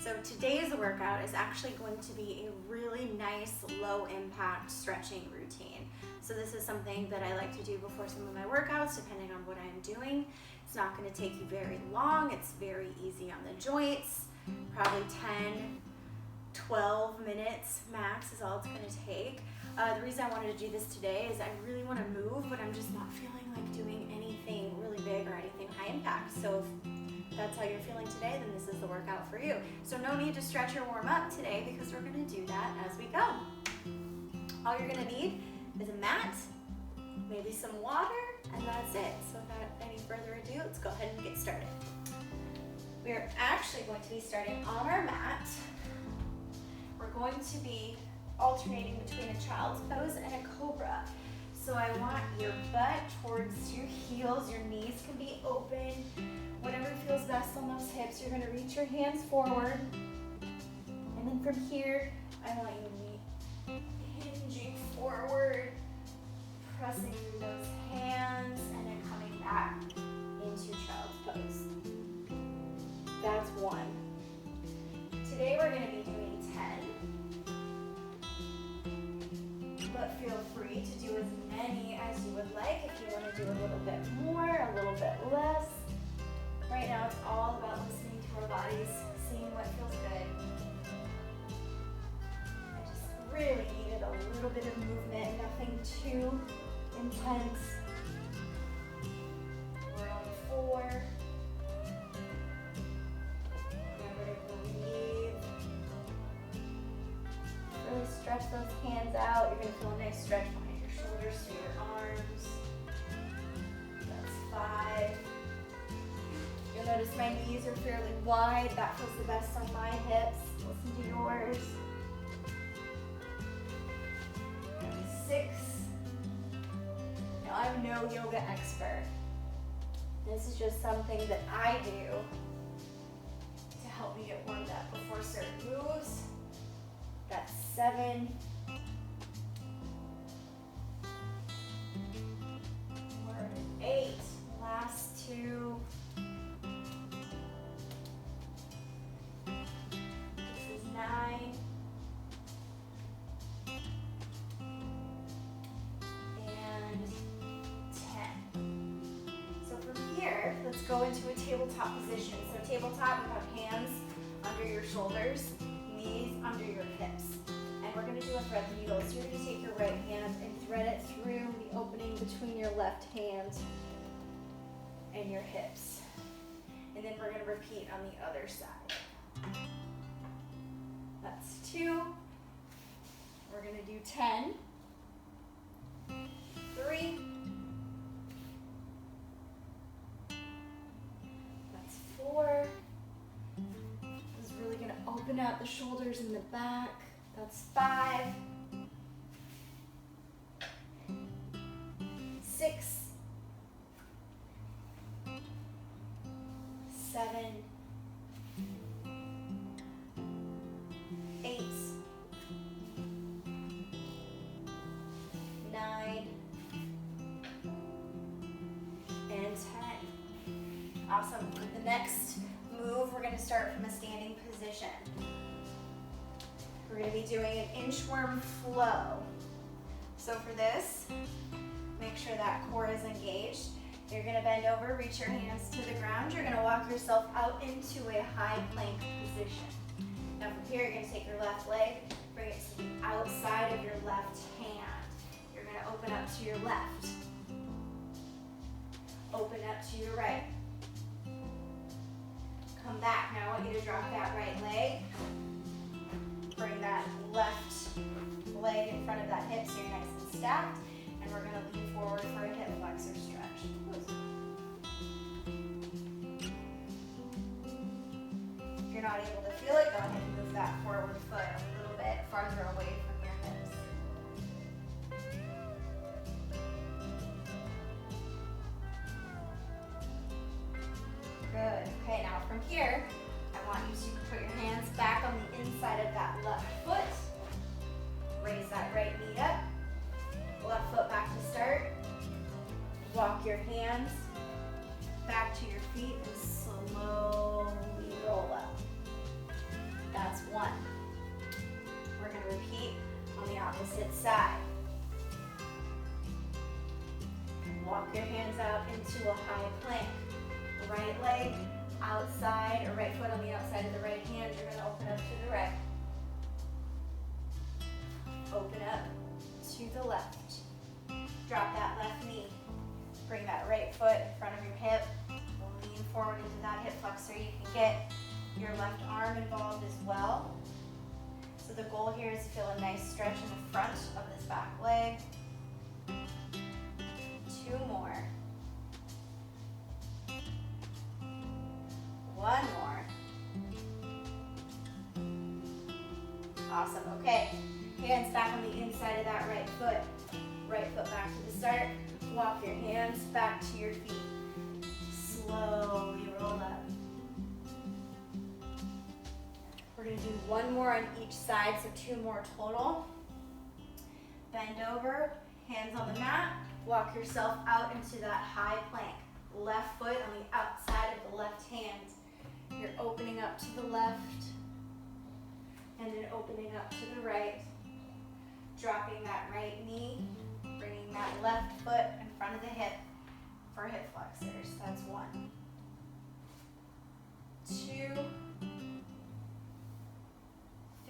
So today's workout is actually going to be a really nice low impact stretching routine. So this is something that I like to do before some of my workouts, depending on what I'm doing. It's not going to take you very long. It's very easy on the joints. Probably 10, 12 minutes max is all it's going to take. The reason I wanted to do this today is I really want to move, but I'm just not feeling like doing anything really big or anything high impact. So if that's how you're feeling today, then this is the workout for you. So no need to stretch or warm up today because we're going to do that as we go. All you're going to need is a mat, maybe some water, and that's it. So without any further ado, let's go ahead and get started. We're actually going to be starting on our mat. We're going to be alternating between a child's pose and a cobra. So I want your butt towards your heels, your knees can be open, whatever feels best on those hips. You're going to reach your hands forward, and then from here, I want you to be hinging forward, pressing through those hands, and then coming back into child's pose. That's one. Today we're going to be doing 10. But feel free to do as many as you would like. If you want to do a little bit more, a little bit less. Right now it's all about listening to our bodies, seeing what feels good. I just really needed a little bit of movement, nothing too intense. We're on 4. Remember to breathe. Really stretch those hands out. You're going to feel a nice stretch behind your shoulders through your arms. That's 5. You'll notice my knees are fairly wide. That feels the best on my hips. Listen to yours. 6. Now I'm no yoga expert. This is just something that I do to help me get warmed up before certain moves. That's 7. We're at 8. Last 2. This is 9. And 10. So from here, let's go into a tabletop position. So tabletop, you have hands under your shoulders, knees under your hips. And we're going to do a thread the needle. So you're going to take your right hand and thread it through the opening between your left hand and your hips. And then we're going to repeat on the other side. That's 2. We're going to do 10. 3. That's 4. This is really going to open out the shoulders and the back. That's 5. 6. 7. 8. 9. And 10. Awesome. The next move, we're going to start from a standing position. We're going to be doing an inchworm flow. So for this, make sure that core is engaged. You're going to bend over, reach your hands to the ground. You're going to walk yourself out into a high plank position. Now from here, you're going to take your left leg, bring it to the outside of your left hand. You're going to open up to your left. Open up to your right. Come back. Now I want you to drop that right leg. Bring that left leg in front of that hip so you're nice and stacked. And we're going to lean forward for a hip flexor stretch. If you're not able to feel it, go ahead and move that forward foot a little bit farther away from your hips. Good. Okay, now from here, I want you to put your hands back on the inside of that left foot. Raise that right knee up. Left foot back to start. Walk your hands back to your feet and slowly roll up. That's one. We're going to repeat on the opposite side. Walk your hands out into a high plank. Right leg outside, or right foot on the outside of the right hand. You're going to open up to the right. Open up to the left. Drop that left knee. Bring that right foot in front of your hip. Lean forward into that hip flexor. You can get your left arm involved as well. So the goal here is to feel a nice stretch in the front of this back leg. 2 more. 1 more. Awesome. Okay. Hands back on the inside of that right foot. Right foot back to the start. Walk your hands back to your feet. Slowly roll up. We're going to do 1 more on each side, so 2 more total. Bend over, hands on the mat. Walk yourself out into that high plank. Left foot on the outside of the left hand. You're opening up to the left, and then opening up to the right. Dropping that right knee, bringing that left foot in front of the hip for hip flexors. That's 1, 2,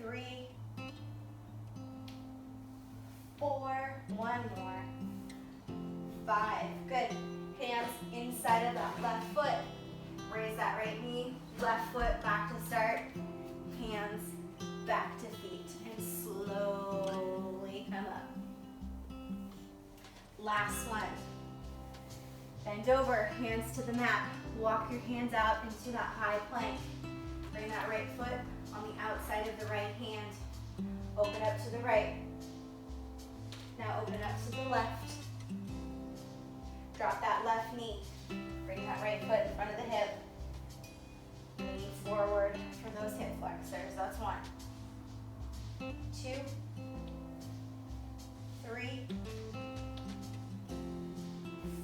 3, 4, 1 more, 5. Good. Hands inside of that left foot. Raise that right knee, left foot back to start. Hands back to feet, and slowly come up. Last one. Bend over, hands to the mat. Walk your hands out into that high plank. Bring that right foot on the outside of the right hand. Open up to the right. Now open up to the left. Drop that left knee. Bring that right foot in front of the hip. Lean forward for those hip flexors. That's 1, 2, 3,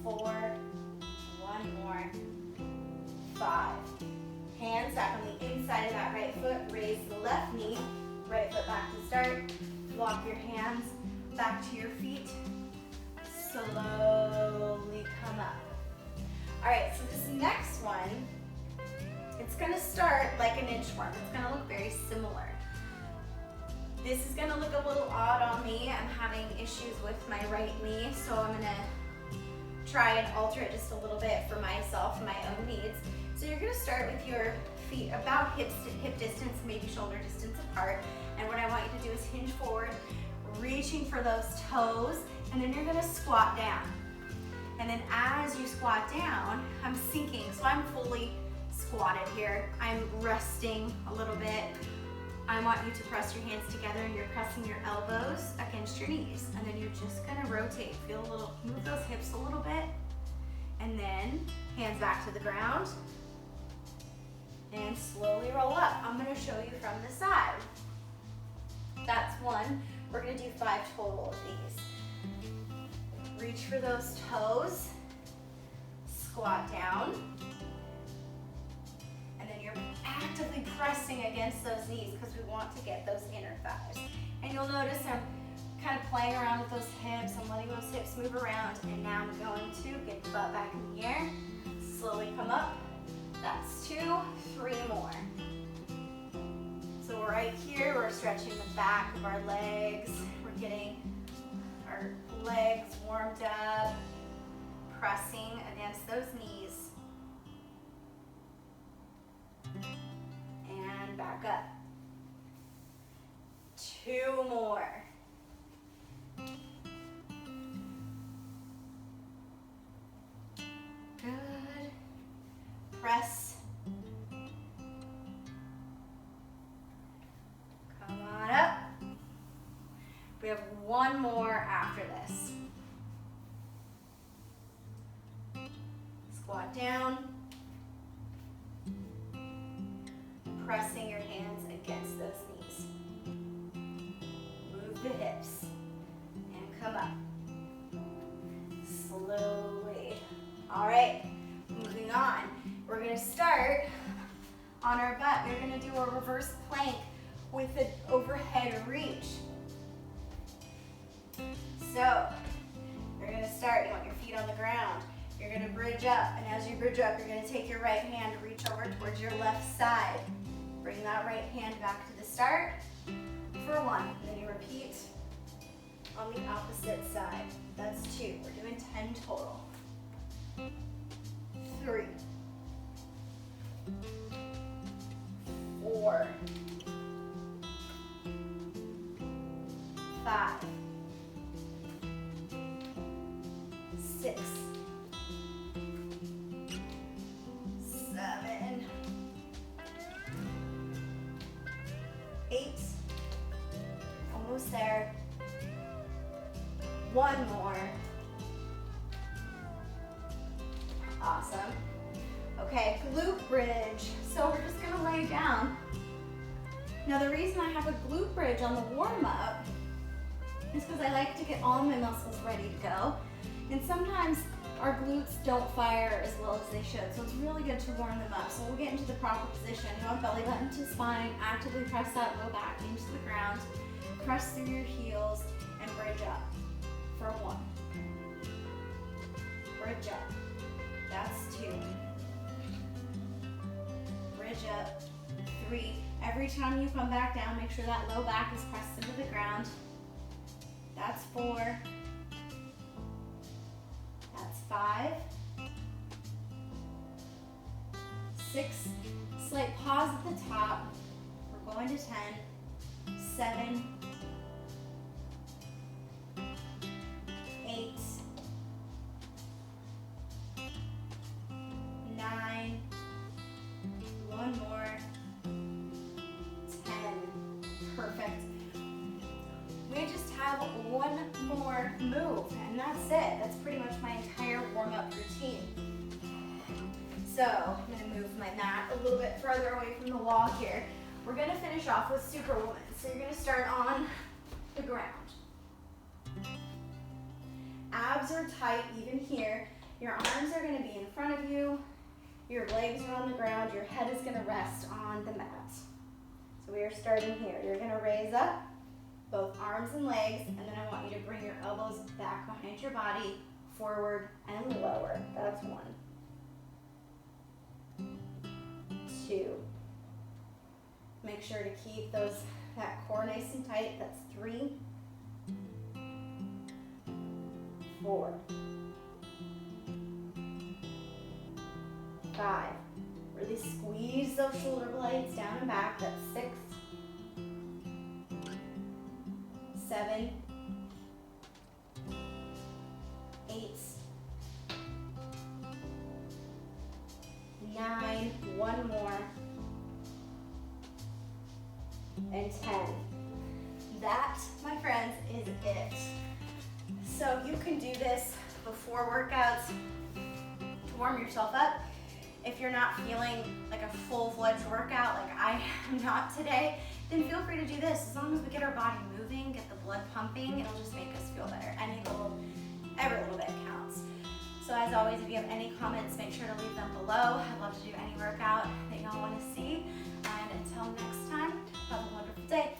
4, 1 more, 5. Hands back on the inside of that right foot. Raise the left knee. Right foot back to start. Walk your hands back to your feet. Slowly come up. All right, so this next one, it's gonna start like an inchworm. It's gonna look very similar. This is gonna look a little odd on me. I'm having issues with my right knee, so I'm gonna try and alter it just a little bit for myself, my own needs. So you're gonna start with your feet about hip distance, maybe shoulder distance apart. And what I want you to do is hinge forward, reaching for those toes, and then you're gonna squat down. And then as you squat down, I'm sinking, so I'm fully squatted here. I'm resting a little bit. I want you to press your hands together, and you're pressing your elbows against your knees. And then you're just gonna rotate. Feel a little, move those hips a little bit. And then hands back to the ground. And slowly roll up. I'm gonna show you from the side. That's 1. We're gonna do 5 total of these. Reach for those toes, squat down, and then you're actively pressing against those knees because we want to get those inner thighs. And you'll notice I'm kind of playing around with those hips. I'm letting those hips move around, and now I'm going to get the butt back in the air, slowly come up. That's 2, 3 more. So right here, we're stretching the back of our legs. We're getting our legs warmed up, pressing against those knees. And back up. 2 more. Good. Press. Come on up. We have 1 more after this. Squat down. Pressing your hands against those knees. Move the hips and come up. Slowly. All right, moving on. We're gonna start on our butt. We're gonna do a reverse plank with an overhead reach. So you're gonna start, you want your feet on the ground. You're gonna bridge up, and as you bridge up, you're gonna take your right hand, reach over towards your left side. Bring that right hand back to the start for 1, and then you repeat on the opposite side. That's 2. We're doing 10 total. 3, 4, 5, 6, 7, 8, almost there. 1 more. Awesome. Okay, glute bridge. So we're just gonna lay down. Now the reason I have a glute bridge on the warm up is because I like to get all my muscles ready to go. And sometimes our glutes don't fire as well as they should. So it's really good to warm them up. So we'll get into the proper position. You want belly button to spine, actively press that low back into the ground, press through your heels, and bridge up for 1. Bridge up. That's 2. Bridge up. 3. Every time you come back down, make sure that low back is pressed into the ground. That's 4. That's 5. 6. Slight pause at the top. We're going to 10. 7. 8. 9. 1 more. 10. Perfect. We just have 1 more move, and that's it. That's pretty much my entire warm-up routine. So I'm gonna move my mat a little bit further away from the wall here. We're gonna finish off with Superwoman. So you're gonna start on the ground. Abs are tight even here. Your arms are gonna be in front of you. Your legs are on the ground. Your head is gonna rest on the mat. So we are starting here. You're gonna raise up both arms and legs, and then I want you to bring your elbows back behind your body, forward and lower. That's 1. 2. Make sure to keep that core nice and tight. That's 3. 4. 5. Really squeeze those shoulder blades down and back. That's 6. 7. 8. 9. 1 more. And 10. That, my friends, is it. So you can do this before workouts to warm yourself up. If you're not feeling like a full-fledged workout like I am not today, then feel free to do this. As long as we get our body moving, get the blood pumping, it'll just make us feel better. Every little bit counts. So as always, if you have any comments, make sure to leave them below. I'd love to do any workout that y'all want to see. And until next time, have a wonderful day.